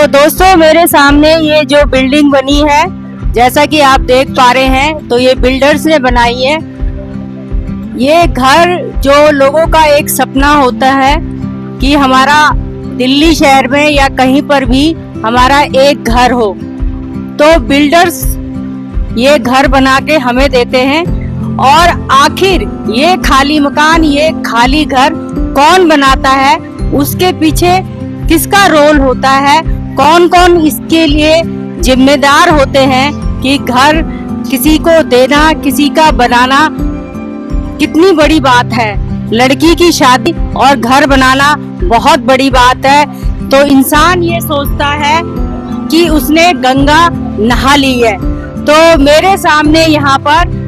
तो दोस्तों मेरे सामने ये जो बिल्डिंग बनी है, जैसा कि आप देख पा रहे हैं, तो ये बिल्डर्स ने बनाई है। ये घर जो लोगों का एक सपना होता है कि हमारा दिल्ली शहर में या कहीं पर भी हमारा एक घर हो, तो बिल्डर्स ये घर बना के हमें देते हैं। और आखिर ये खाली मकान, ये खाली घर कौन बनाता है, उसके पीछे किसका रोल होता है, कौन कौन इसके लिए जिम्मेदार होते हैं कि घर किसी को देना, किसी का बनाना कितनी बड़ी बात है। लड़की की शादी और घर बनाना बहुत बड़ी बात है। तो इंसान ये सोचता है कि उसने गंगा नहा ली है। तो मेरे सामने यहाँ पर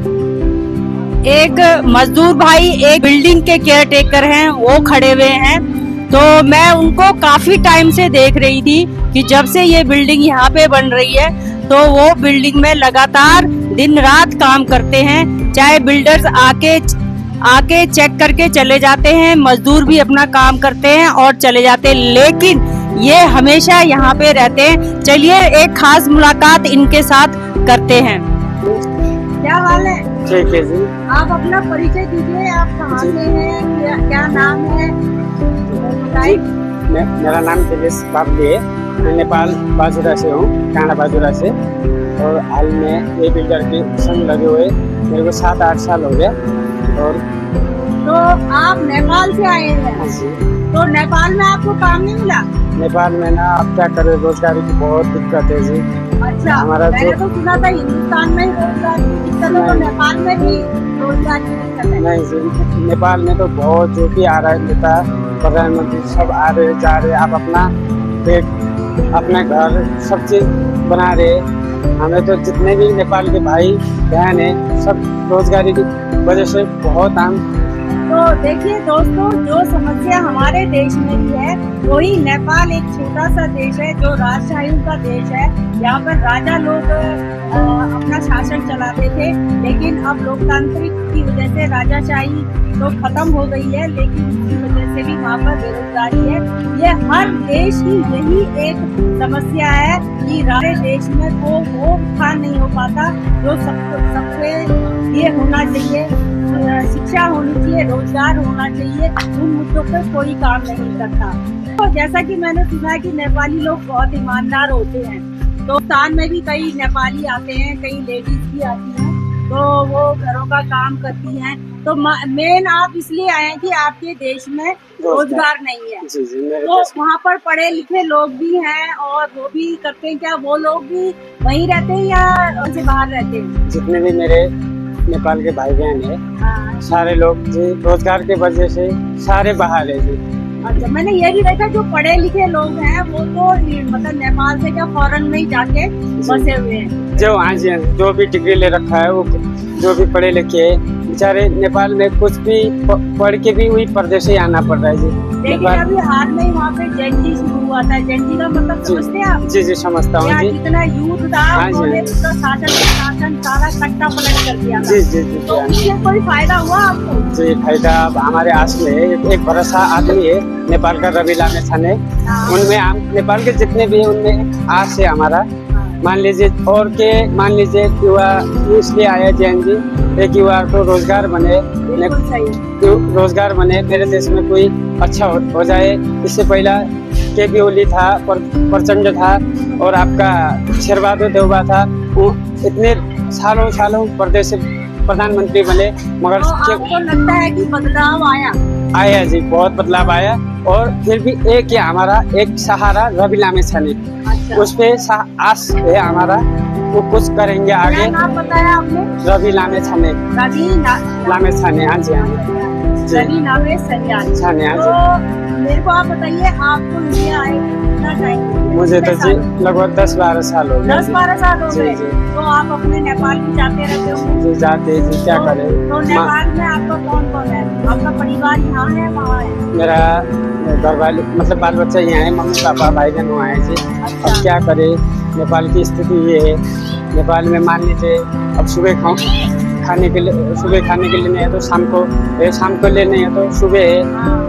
एक मजदूर भाई, एक बिल्डिंग के केयर टेकर हैं, वो खड़े हुए हैं। तो मैं उनको काफी टाइम से देख रही थी कि जब से ये बिल्डिंग यहाँ पे बन रही है, तो वो बिल्डिंग में लगातार दिन रात काम करते हैं। चाहे बिल्डर्स आके चेक करके चले जाते हैं, मजदूर भी अपना काम करते हैं और चले जाते हैं, लेकिन ये हमेशा यहाँ पे रहते हैं। चलिए एक खास मुलाकात इनके साथ करते हैं। क्या हाल है? ठीक है जी। आप अपना परिचय दीजिए, आप कहाँ से हैं, क्या नाम है? मेरा नाम दिनेश बाबली है। मैं नेपाल बाजुरा से हूँ, कांडा बाजुरा से। और हाल में ये बिल्डर के संग लगे हुए मेरे को 7-8 साल हो गए। और तो आप नेपाल से आए हैं? तो नेपाल में आपको काम नहीं मिला? नेपाल में ना, आप क्या करें, रोजगारी की बहुत दिक्कत है जी। अच्छा, हमारा मैंने तो सुना था हिंदुस्तान में रोजगार की दिक्कत है, तो नेपाल में भी रोजगार की दिक्कत है? नहीं जी, नेपाल में तो बहुत जो भी आ रहा है, नेता प्रधानमंत्री सब आ रहे जा रहे। आप अपना पेट, अपना घर, सब चीज बना रहे। हमें तो जितने भी नेपाल के भाई बहन है, सब रोजगारी की वजह से बहुत हम। तो देखिए दोस्तों, जो समस्या हमारे देश में भी है, वही नेपाल एक छोटा सा देश है जो राजशाही का देश है। यहाँ पर राजा लोग अपना शासन चलाते थे, लेकिन अब लोकतांत्रिक की वजह से राजाशाही तो खत्म हो गई है, लेकिन इसकी वजह से भी वहाँ पर बेरोजगारी है। ये हर देश की यही एक समस्या है कि हमारे देश में वो स्थान नहीं हो पाता जो सबसे ये होना चाहिए। शिक्षा होनी चाहिए, रोजगार होना चाहिए, उन मुद्दों पे कोई काम नहीं करता। तो जैसा कि मैंने सुना है कि नेपाली लोग बहुत ईमानदार होते हैं, तो स्थान में भी कई नेपाली आते हैं, कई लेडीज भी आती हैं, तो वो घरों का काम करती हैं। तो मेन आप इसलिए आए हैं कि आपके देश में रोजगार नहीं है। जी जी, तो वहाँ पर पढ़े लिखे लोग भी हैं और वो भी करते हैं, क्या वो लोग भी वहीं रहते हैं या उनसे बाहर रहते हैं? जितने भी मेरे नेपाल के भाई बहन है, सारे लोग जी रोजगार के वजह से सारे बाहर है जी। अच्छा, मैंने ये भी देखा जो पढ़े लिखे लोग हैं वो तो मतलब नेपाल से क्या फॉरेन में ही जाके बसे हुए हैं। जो हाँ जी, जो भी डिग्री ले रखा है, वो जो भी पढ़े लिखे है, बेचारे नेपाल में कुछ भी पढ़ के भी वही प्रदेश ही आना पड़ रहा है जी। लेकिन अभी हाल में वहाँ पे जनजी शुरू हुआ था। जनजी का मतलब समझते हैं आप? जी जी, समझता हूँ जी। जितना यूथ था, उन्होंने पूरा शासन सारा कट्टा पलट कर दिया था। जी जी जी, तो इससे कोई फायदा हुआ आपको? जी, फायदा अब हमारे आस में है। एक भरोसा आदमी है नेपाल का, रवि लामेछाने। उनमें हम नेपाल के जितने भी हैं उनमें आस है हमारा। मान लीजिए और के मान लीजिए युवा इसलिए आया जैन जी, एक युवा को रोजगार बने, रोजगार बने, मेरे देश में कोई अच्छा हो जाए। इससे पहला केपी ओली था, प्रचंड था, और आपका शेरबहादुर देउबा था। वो इतने सालों प्रदेश से प्रधानमंत्री बने, मगर तो आपको लगता है कि बदलाव आया जी, बहुत बदलाव आया। और फिर भी एक ही हमारा एक सहारा रवि लामेछाने। अच्छा। उस पे आस है हमारा, वो कुछ करेंगे आगे। क्या नाम बताया आपने? रवि लामेछाने। लामेछाने, हाँ जी, हाँ जी, रवि लामेछाने। तो मेरे को आप बताइए, आपको इंडिया आए कितना टाइम? मुझे तो जी लगभग 10-12 साल हो गए। 10-12 साल हो गए। तो आप अपने नेपाल भी जाते रहते हो? जी जाते जी, क्या करें। तो नेपाल में आपका कौन कौन है? आपका परिवार यहाँ है, वहाँ है? मेरा घर वाले मतलब बाल बच्चा यहाँ है, मम्मी पापा भाई बहन वहाँ है जी। अच्छा। अब क्या करें, नेपाल की स्थिति ये है। नेपाल में मान लीजिए अब सुबह खाने के लिए नहीं है तो शाम को लेने है तो सुबह है।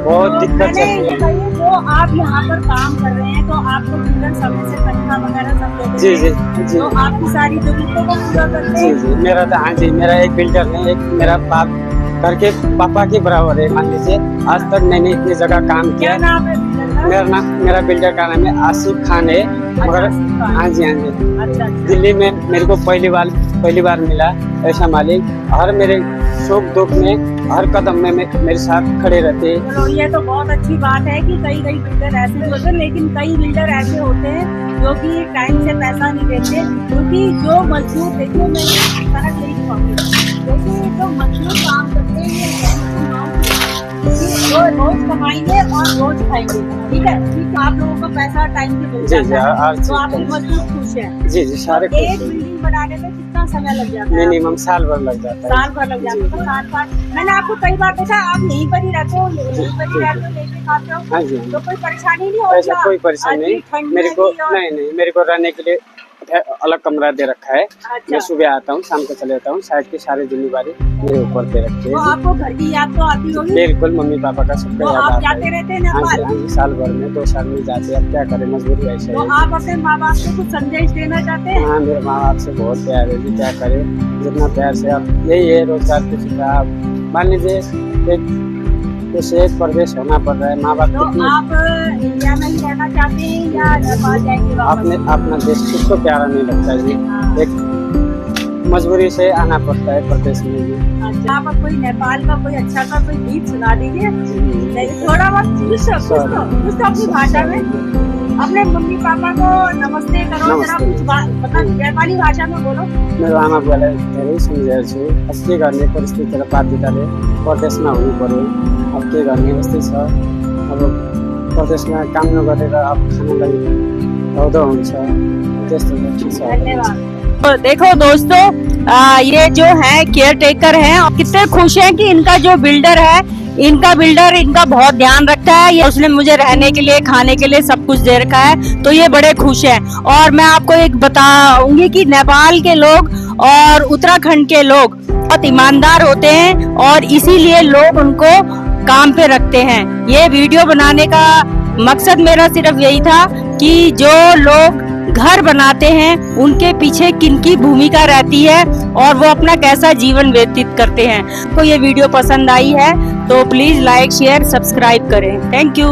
बहुत दिक्कत चलती है। वो आप यहाँ पर काम कर रहे हैं तो आपको बिल्डर समय से तनख्वाह वगैरह सब देते जी जी हैं? जी तो आपकी सारी जरूरतों को पूरा करते जी हैं? जी मेरा तो, हाँ जी, मेरा एक बिल्डर है, एक मेरा बाप घर के पापा के बराबर है, मान लीजिए। आज तक मैंने इतनी जगह काम क्या किया। नाम है बिल्डर का? मेरा बिल्डर का नाम है आसिफ खान है, मगर आसिफ खान। हाँ जी हाँ जी, अच्छा अच्छा। दिल्ली में मेरे को पहली बार मिला ऐसा मालिक। हर मेरे सुख दुख में, हर कदम में मेरे साथ खड़े रहते हैं। चलो ये तो बहुत अच्छी बात है कि कई बिल्डर ऐसे भी होते हैं, लेकिन कई बिल्डर ऐसे होते हैं जो कि टाइम से पैसा नहीं देते। क्योंकि जो मजदूर, देखिए मैं ये फर्क नहीं दिखाऊंगी, देखिए जो मजदूर काम करते हैं ये रोज कमाएंगे और रोज खाएंगे, ठीक है? ठीक, आप लोगों को पैसा टाइम से मिल जी जी, जाता हर है, चीज तो आपके का- मजदूर खुश हैं। जी जी, सारे तो एक खुश हैं। बिल्डिंग बनाने में कितना समय लग जाता है? मिनिमम साल भर लग जाता है। साल भर लग जाता है। तो साल भर मैंने आपको कई बार देखा, आप यहीं पर ही रहते हो, यहीं पर ही रहते हो, यहीं पे खाते हो, हाँ जी हाँ तो जी। कोई परेशानी नहीं होती? ऐसा कोई परेशानी अभी नहीं ठंड मेरे में को, भी और- नहीं मेरे को रहने के लिए अलग कमरा दे रखा है। मैं अच्छा, सुबह आता हूँ, शाम को चले जाता हूँ। साइड की सारी जिम्मेवारी मेरे ऊपर दे रखी तो है। आपको घर की याद तो आती होगी? बिल्कुल, मम्मी पापा का सबका तो याद आप आता जाते है। रहते हैं हाँ जी नेपाल? हाँ जी, साल भर में 2 साल में जाते हैं। अब क्या करें, मजबूरी ऐसे तो है। आप अपने माँ बाप को कुछ संदेश देना चाहते हैं? हाँ, मेरे माँ बाप से बहुत प्यार है जी, क्या करें। जितना प्यार से, अब यही है रोजगार की सुविधा। अब मान लीजिए एक प्रदेश होना पड़ रहा है, माँ बाप तो कितनी आप इंडिया में ही रहना चाहते हैं या नेपाल जाएंगे वापस? अपना देश किसको प्यारा नहीं लगता जी। हाँ। एक मजबूरी से आना पड़ता है प्रदेश में भी। अच्छा, आप कोई नेपाल का कोई अच्छा सा कोई गीत सुना दीजिए। नहीं, थोड़ा बहुत कुछ तो अपनी भाषा में अपने मम्मी पापा को नमस्ते करो, जरा नमस्ते। कुछ मतलब नेपाली भाषा में बोलो। मेरो आमाबुवालाई धेरै सम्झेको छु। अब के गर्ने, परिस्थिति र बाध्यताले प्रदेशमा हुनु पर्यो। अब के गर्ने, यस्तै छ। अब प्रदेशमा काम नगरेर अब खानलाई हौदो हुन्छ, त्यस्तो छ। धन्यवाद। तो देखो दोस्तों, ये जो है केयर टेकर है, कितने खुश हैं कि इनका जो बिल्डर है, इनका बहुत ध्यान रखता है। ये उसने मुझे रहने के लिए, खाने के लिए सब कुछ दे रखा है, तो ये बड़े खुश हैं। और मैं आपको एक बताऊंगी कि नेपाल के लोग और उत्तराखंड के लोग बहुत ईमानदार होते हैं और इसीलिए लोग उनको काम पे रखते हैं। ये वीडियो बनाने का मकसद मेरा सिर्फ यही था कि जो लोग घर बनाते हैं उनके पीछे किनकी भूमिका रहती है और वो अपना कैसा जीवन व्यतीत करते हैं। तो ये वीडियो पसंद आई है तो प्लीज लाइक शेयर सब्सक्राइब करें। Thank you.